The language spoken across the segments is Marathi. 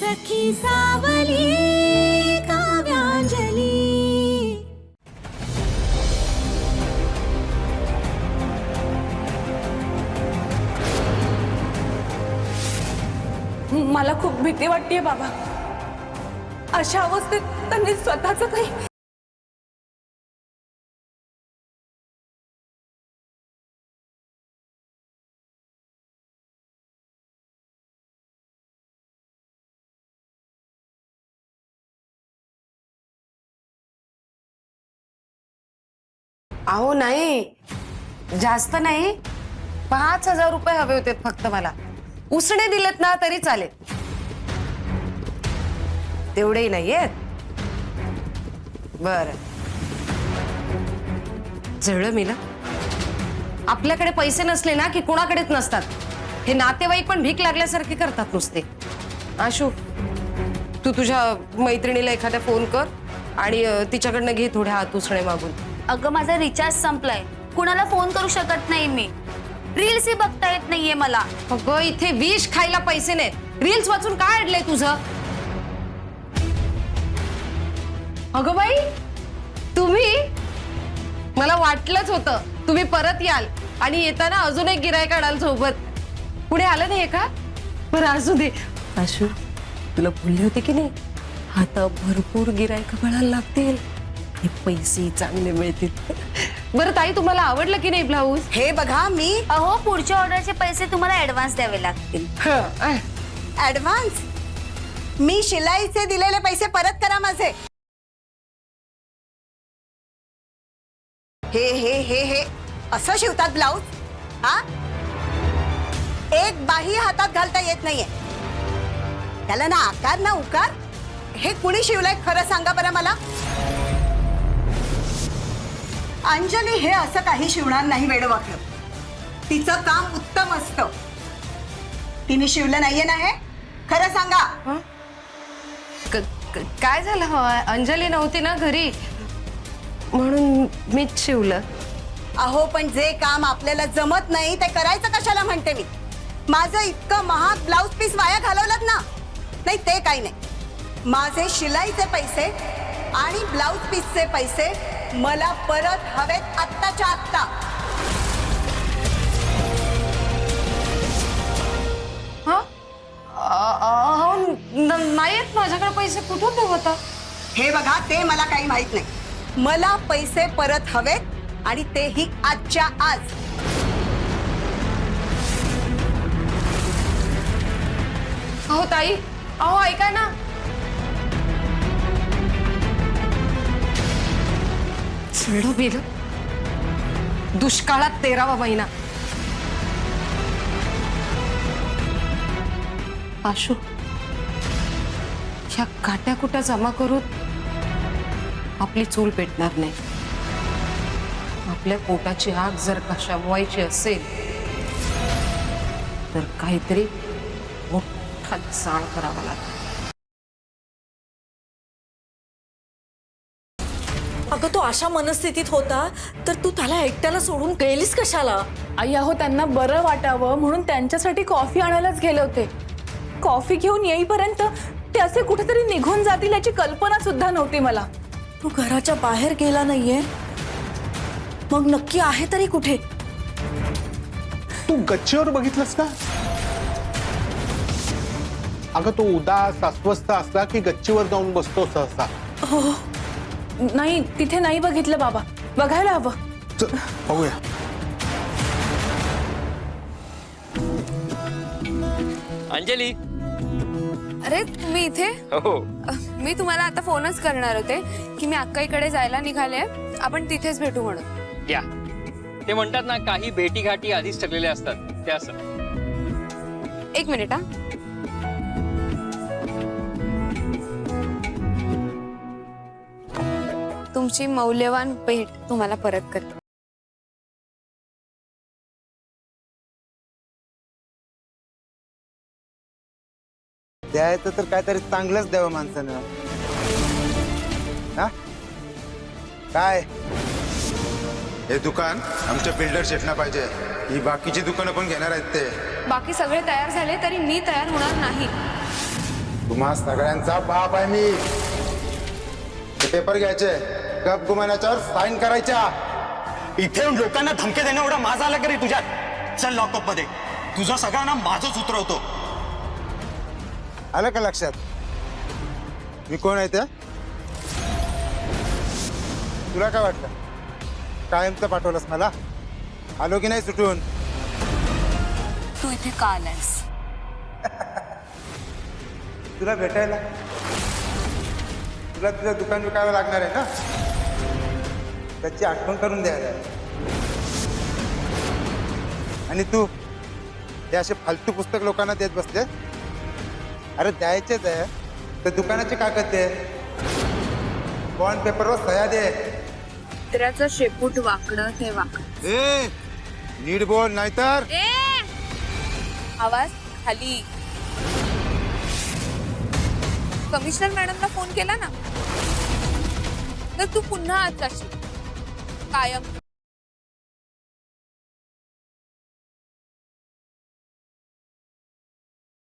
सखी सावली काव्यांजली। मला खूप भीती वाटतेय बाबा। अशा अवस्थेत त्यांनी स्वतःच काही अहो नाही, जास्त नाही, 5,000 रुपये हवे होते फक्त मला। उसने दिलेत ना तरी चालेल, तेवढेही नाहीयेत। बर, जळलं मी ना। आपल्याकडे पैसे नसले ना की कोणाकडेच नसतात। हे नातेवाईक पण भीक लागल्यासारखे करतात नुसते। आशू, तू तुझ्या मैत्रिणीला एखादा फोन कर आणि तिच्याकडनं घे थोडे हात उसणे मागून। अगं माझा रिचार्ज संपलाय, कुणाला फोन करू शकत नाही मी। रील्स ही बघता येत नाहीये मला। अगं इथे विष खायला पैसे नाहीत, रील्स वाचून काय अडलंय तुझं? अगं बाई, तुम्ही, मला वाटलंच होतं तुम्ही परत याल आणि येताना अजून एक गिरायक आणाल सोबत। पुढे आलं नाहीये का? बरं असू दे। आशू, तुला बोलले होते की नाही, आता भरपूर गिरायक मिळायला लागतील, हे पैसे चांगले मिळतील। बरं ताई, तुम्हाला आवडलं की नाही ब्लाऊज? हे बघा मी, अहो पुढच्या ऑर्डरचे पैसे तुम्हाला ऍडव्हान्स द्यावे लागतील। ऍडव्हान्स? मी शिलाईचे दिलेले पैसे परत करा माझे। हे हे हे हे असं शिवतात ब्लाऊज? हा, एक बाही हातात घालता येत नाहीये, त्याला ना आकार ना उकार। हे कुणी शिवलंय खरं सांगा बरं मला। अंजली हे असं काही शिवणार नाही वेडवाकडं, तिचं काम उत्तम असतं। तिने शिवलं नाहीये ना हे, खरं सांगा। काय झालं? अंजली नव्हती ना घरी, म्हणून मीच शिवलं। अहो पण जे काम आपल्याला जमत नाही ते करायचं कशाला म्हणते मी। माझं इतकं महाग ब्लाउज पीस वाया घालवलं ना, नाही ते काही नाही। माझे शिलाईचे पैसे आणि ब्लाउज पीसचे पैसे मला परत हवेत आत्ताच्या आत्ता। नाहीत माझ्याकडे पैसे, कुठून ते होता? हे बघा, ते मला काही माहित नाही। मला पैसे परत हवेत आणि तेही आजच्या आज। अहो ताई, अहो ऐका ना। चढ बेल, दुष्काळात 13वा महिना। आशू, ह्या काट्या कुट्या जमा करून आपली चूल पेटणार नाही। आपल्या पोटाची आग जर का शमवायची असेल तर काहीतरी मोठा चाळ करावा लागेल। अगं तो अशा मनस्थितीत होता तर तू त्याला एकट्याला सोडून गेलीस कशाला? आई, अहो त्यांना बरं वाटावं म्हणून त्यांच्यासाठी कॉफी आणायलाच गेले होते। कॉफी घेऊन येईपर्यंत ते असे कुठेतरी निघून जातील याची कल्पना सुद्धा नव्हती मला। तू घराच्या बाहेर गेला नाहीये, मग नक्की आहे तरी कुठे? तू गच्चीवर बघितलंस का? अगं तो उदास अस्वस्थ असला की गच्चीवर जाऊन बसतो सहसा। हो, नाही तिथे नाही बघितलं बाबा, बघायला हवं। बघूया। अंजली, अरे तुम्ही इथे? हो, मी तुम्हाला आता फोनच करणार होते की मी अक्काईकडे जायला निघाले, आपण तिथेच भेटू म्हणून। या ते म्हणतात ना, काही भेटी घाटी आधीच ठरलेल्या असतात, ते असं। एक मिनिट हा। तुमची मौल्यवान भेट तुम्हाला परत करते। द्यायचं तर काहीतरी चांगलंच द्यावं माणसानं। हा काय? हे दुकान आमच्या बिल्डर शेटना पाहिजे, ही बाकीची दुकानं पण घेणार आहेत ते। बाकी सगळे तयार झाले तरी मी तयार होणार नाही। तुम्हा सगळ्यांचा बाप आहे मी. हे पेपर घ्यायचे, गप गुमानाच्यावर साईन करायच्या. इथे येऊन लोकांना धमके देणं एवढा माझा आला करी तुझ्यात. चल लॉकअप मध्ये, तुझं सगळ्यांना माझंच उतरवतो. आलं का लक्षात मी कोण आहे ते? तुला काय वाटलं कायमचं पाठवलंस मला? आलो की नाही सुटून? तू इथे का आलायस? तुला भेटायला. तुला तुझं दुकान विकायला लागणार आहे ना, त्याची आठवण करून द्यायला. आणि तू हे असे फालतू पुस्तक लोकांना देत बसले. अरे द्यायचेच आहे तर दुकानाचे कागद दे, बॉन्ड पेपरवर सह्या दे. कुत्र्याचं शेपूट वाकडं ते वाकडं. ए नीट बोल नाहीतर. आवाज खाली. कमिशनर मॅडमला फोन केला ना, तर तू पुन्हा आज जाशील कायम.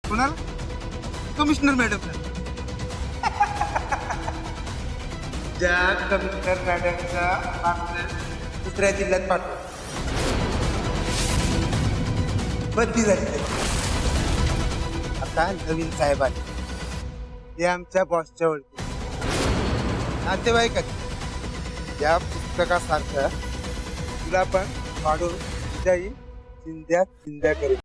कोणाला? कमिशनर मॅडमला. ज्या कमिशनर मॅडमचा दुसऱ्या जिल्ह्यात पाठव. बदली झाली त्याची. आता नवीन साहेब आले, ते आमच्या बॉसच्या ओळखी नातेवाईक आहेत. या पुस्तकासारखं तुला पण वाढून तुझ्याही चिंध्या चिंध्या करेल.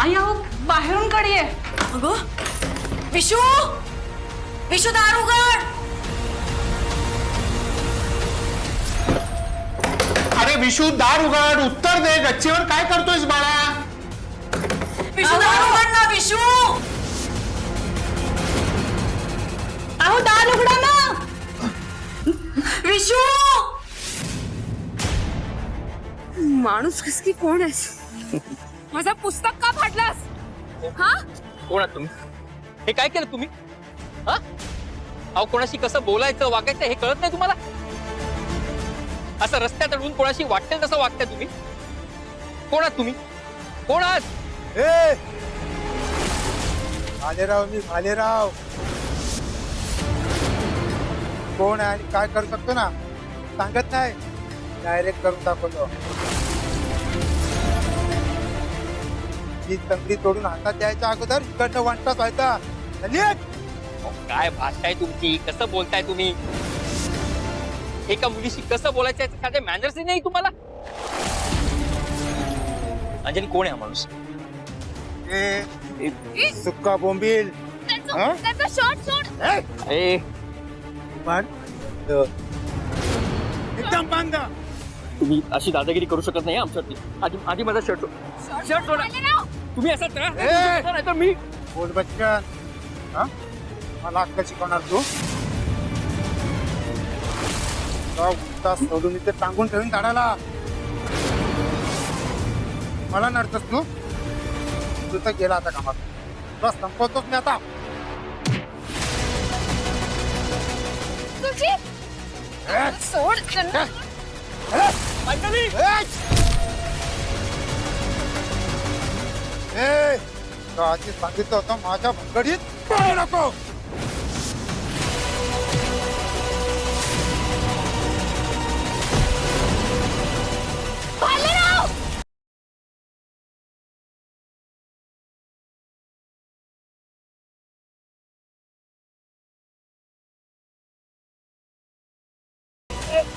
आई अहो बाहेरून काढी आहे. अगं विशू, विशू दार उघड. अरे विशू दार उघड, उत्तर दे. गच्चीवर काय करतोयस बाळा? विशू दार उघड ना विशू. अहो दार उघडा ना. विशू माणूस कसकी कोण आहेस? माझं पुस्तक का फाडलास? हा, कोण आहात तुम्ही? हे काय केलं तुम्ही? हा, अहो कोणाशी कसं बोलायचं वागायचं हे कळत नाही तुम्हाला? असं रस्त्यात अडवून कोणाशी वाटेल तसं वागताय तुम्ही? कोण आहात तुम्ही? कोण आहात? ए भालेराव, मी भालेराव. कोण आहे आणि काय करू शकतो ना सांगत नाही, डायरेक्ट करून दाखवतो. ही तंगडी तोडून हातात द्यायच्या अगोदर इकडनं वाटताच व्हायचा. अहो, काय भाषा आहे तुमची? कसं बोलताय तुम्ही? एका मुलीशी कसं बोलायचं याचे साधे मॅनर्स नाही तुम्हाला? अंजली कोण आहे हा माणूस? ए सुक्का बोंबील. हा? त्याचा शॉट सोड. ए पण एकदम बंद. तुम्ही अशी दादागिरी करू शकत नाही आमच्यावरती. आधी माझा शर्ट सोडा. तुम्ही असं नाही तर मी बोल बच्चन. हा मला अक्कल शिकवणार तू? सोडून इथे टांगून ठेवून झाडाला मला नडतस तू? तू तर गेला आता कामात. बस संपवतोच मी आता. तुझी सोड. आधी सांगितलं होतं माझ्या भंगडीत पळू नको.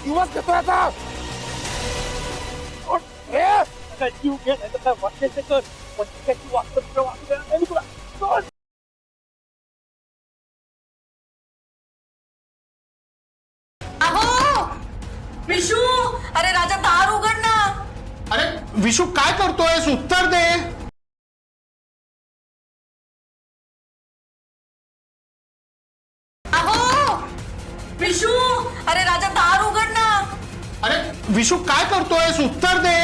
दिवस घेतो आता. जीव घे नाही तर काय वाटते ते कर. पण त्याची वास्तव वाटत तुला. सोड. अहो विशू, अरे राजा दार उघड ना. अरे विशू काय करतोयस? उत्तर दे. अहो विशू, अरे राजा दार उघड ना. अरे विशू काय करतोयस? उत्तर दे.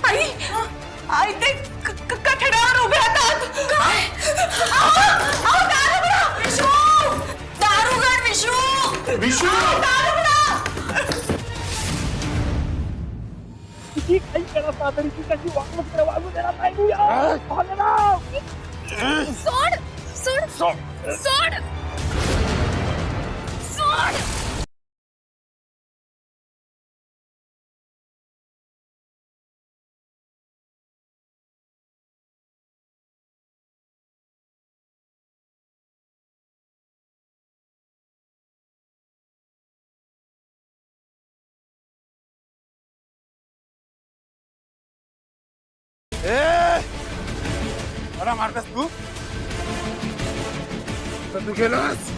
आई आई ते कठड्यावर उभे राहतात. काय? अहो, दार उघडा. विशू दार उघड. विशू दार उघडा. सोड सोड सोड सोड. मला मारतास तू तर तू गेलास.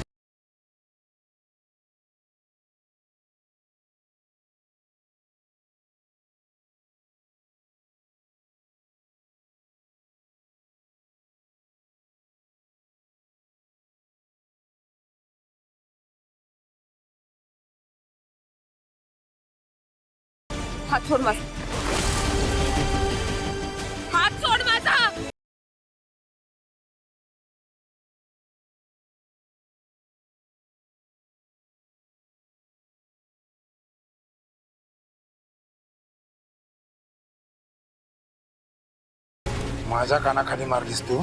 हात सोड माझा. हात सोड माझा. माझ्या कानाखाली मारलीस तू.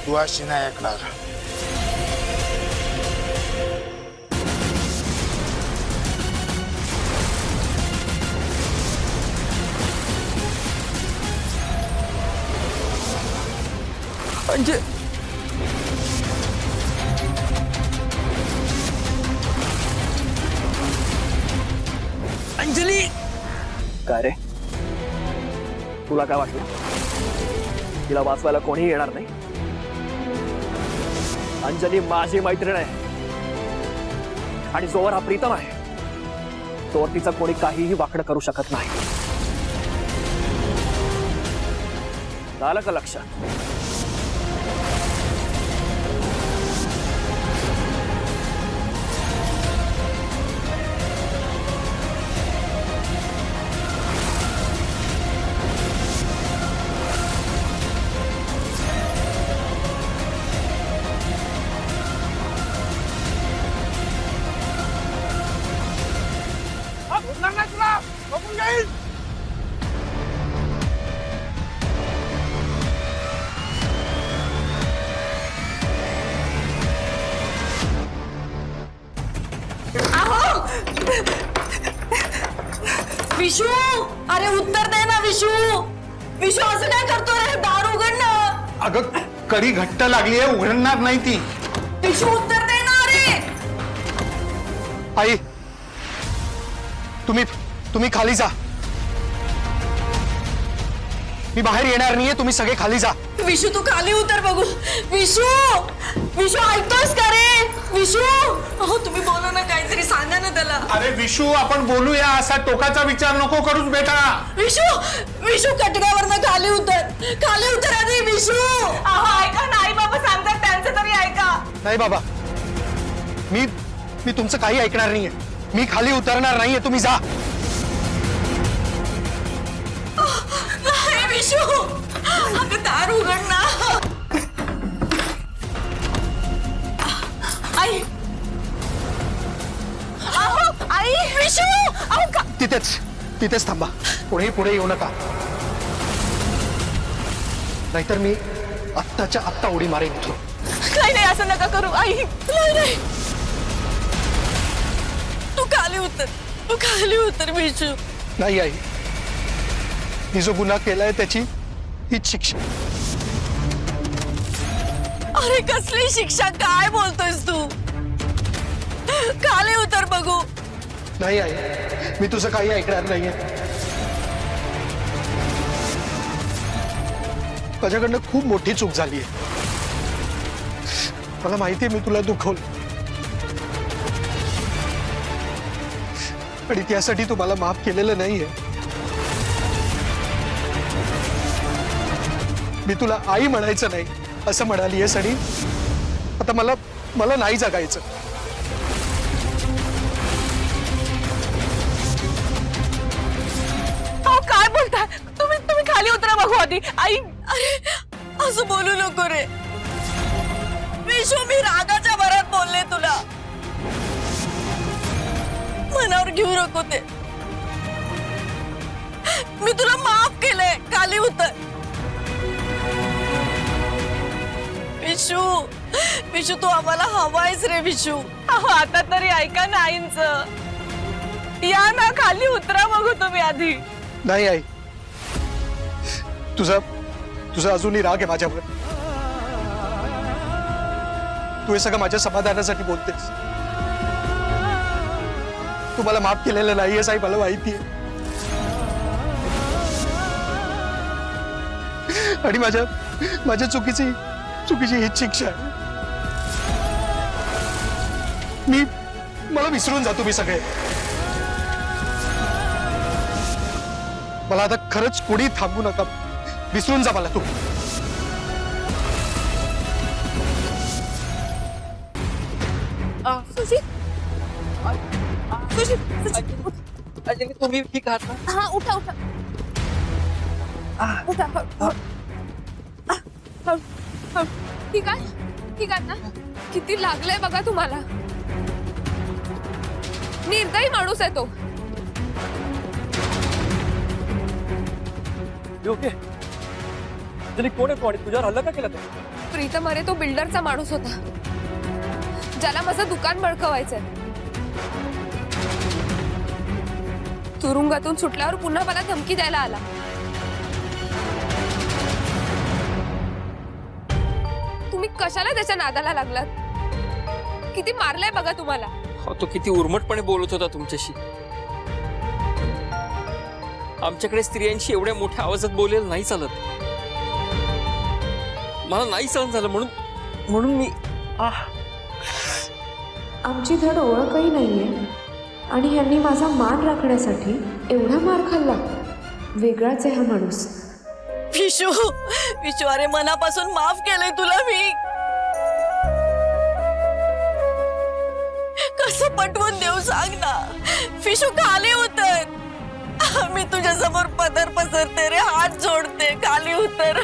तू अशी नाही ऐकणार. अंजली. काय रे, तुला काय वाटलं तिला वाचवायला कोणीही येणार नाही? अंजली माझी मैत्रीण आहे आणि जोवर हा प्रीतम आहे तोवर तिचं कोणी काहीही वाकडं करू शकत नाही. आलं का लक्षात? विशू, अरे उत्तर दे ना विशू. विशू असं काय करतो रे? दार उघड ना. अगं कडी घट्ट लागली आहे, उघडणार नाही ती. विशू उत्तर दे ना रे. आई, तुम्ही खाली जा. मी बाहेर येणार नाहीये, तुम्ही सगळे खाली जा. विशू तू खाली उतर बघू. विशू विशू ऐकतोस का रे? विशू अहो तुम्ही बोला ना, काहीतरी सांगा ना त्याला. अरे विशू, आपण बोलूया. असा टोकाचा विचार नको करूच बेटा. विशू विशू कटड्यावरनं खाली उतर आधी. विशू अहो ऐका ना, आई बाबा सांगतात त्यांचं तरी ऐका. नाही बाबा, मी तुमचं काही ऐकणार नाहीये. मी खाली उतरणार नाहीये, तुम्ही जा. नाही विशू, अगं दार उघड ना. आई अहो आई. विशू अहो का. तिथेच थांबा. पुढे येऊ नका, नाहीतर मी आत्ताच्या आत्ता उडी मारेन इथून. नाही असं नका करू आई. नाही तू खाली उतर विशू. नाही आई, मी जो गुन्हा केलाय त्याची हीच शिक्षा. अरे कसली शिक्षा? काय बोलतोयस तू? खाली उतर बघू. नाही आई, मी तुझं काही ऐकणार नाहीये. माझ्याकडनं खूप मोठी चूक झाली आहे. मला माहितीये मी तुला दुखवलं, आणि त्यासाठी तू मला माफ केलेलं नाहीये. मी तुला आई म्हणायचं नाही असं म्हणालीयस, आणि आता मला नाही जगायचं. काय बोलताय तुम्ही? तुम्ही खाली उतरा बघू आधी. आई अरे असं बोलू नको रे विशू, मी रागाच्या भरात बोलले तुला. मनावर घेऊ नको ते. मी तुला माफ केलंय, खाली उतर. विशू, विशू तू आम्हाला हवायस रे विशू. अहो, आता तरी ऐका ना आईंचं. या ना, खाली उतरा बघू तुम्ही आधी. नाही आई, तुझा अजूनही राग आहे माझ्यावर. तू हे सगळं माझ्या समाधानासाठी बोलतेस. तू मला माफ केलेलं नाहीये साई, मला माहितीये. आणि माझ्या चुकीची हीच शिक्षा आहे. मला विसरून जा तुम्ही सगळे. मला आता खरंच कोणी थांबू नका. विसरून जा मला तू. अंजली तुम्ही ठीक आहात ना? हा उठा उठा उठा. ठीक आहे ना? किती लागलंय बघा तुम्हाला. निर्दयी माणूस आहे तो. ओके अंजली, कोण आहे? कोण तुझ्यावर हल्ला का केला? प्रीतम अरे तो बिल्डरचा माणूस होता ज्याला माझं दुकान बळकवायचंय. तुरुंगातून सुटल्यावर पुन्हा मला धमकी द्यायला आला. तुम्ही कशाला त्याच्या नादाला लागलात? किती मारलंय बघा तुम्हाला. तो किती उर्मटपणे बोलत होता तुमच्याशी. आमच्याकडे स्त्रियांशी एवढ्या मोठ्या आवाजात बोलेल नाही चालत. मला नाही सहन झालं म्हणून मी आमची धड ओळखही नाहीये आणि ह्यांनी माझा मान राखण्यासाठी एवढा मार खाल्ला. वेगळाच आहे हा माणूस. विशू, विशू अरे मनापासून माफ केलंय तुला मी. कसं पटवून देऊ सांग ना. विशू खाली उतर. मी तुझ्या समोर पदर पसरते रे, हात जोडते, खाली उतर.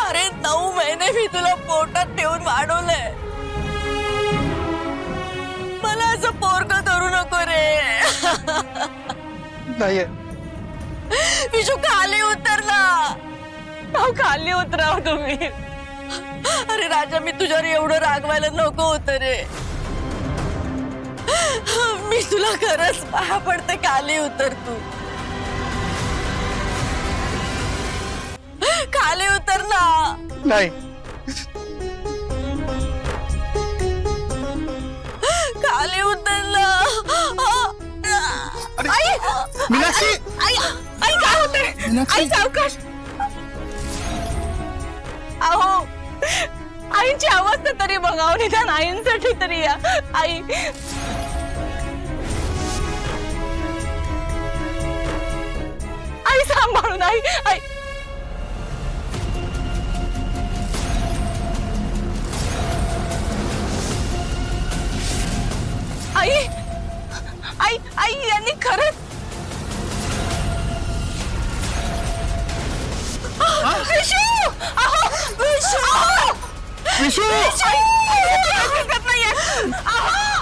अरे 9 महिने मी तुला पोटात ठेवून वाढवलंय. मला असं पोरकं करू नको रे. नाहीये विशू खाली उतर ना. अहो, खाली उतराव तुम्ही. अरे राजा, मी तुझ्यावर एवढं रागवायला नको होतं रे. मी तुला खरंच पाया पडते, खाली उतर तू. खाली उतर ना. नाही. खाली उतर ना. आई, मीनाक्षी! आई काय होते? आई सावकाश. अहो, आईची अवस्था तरी बघाव, निदान आईंसाठी तरी या. आई आई सांभाळून. आई आई आई आई आई यांनी खरंच विशू! अहो, विशू! विशू! विशू! नाहीये. अहो!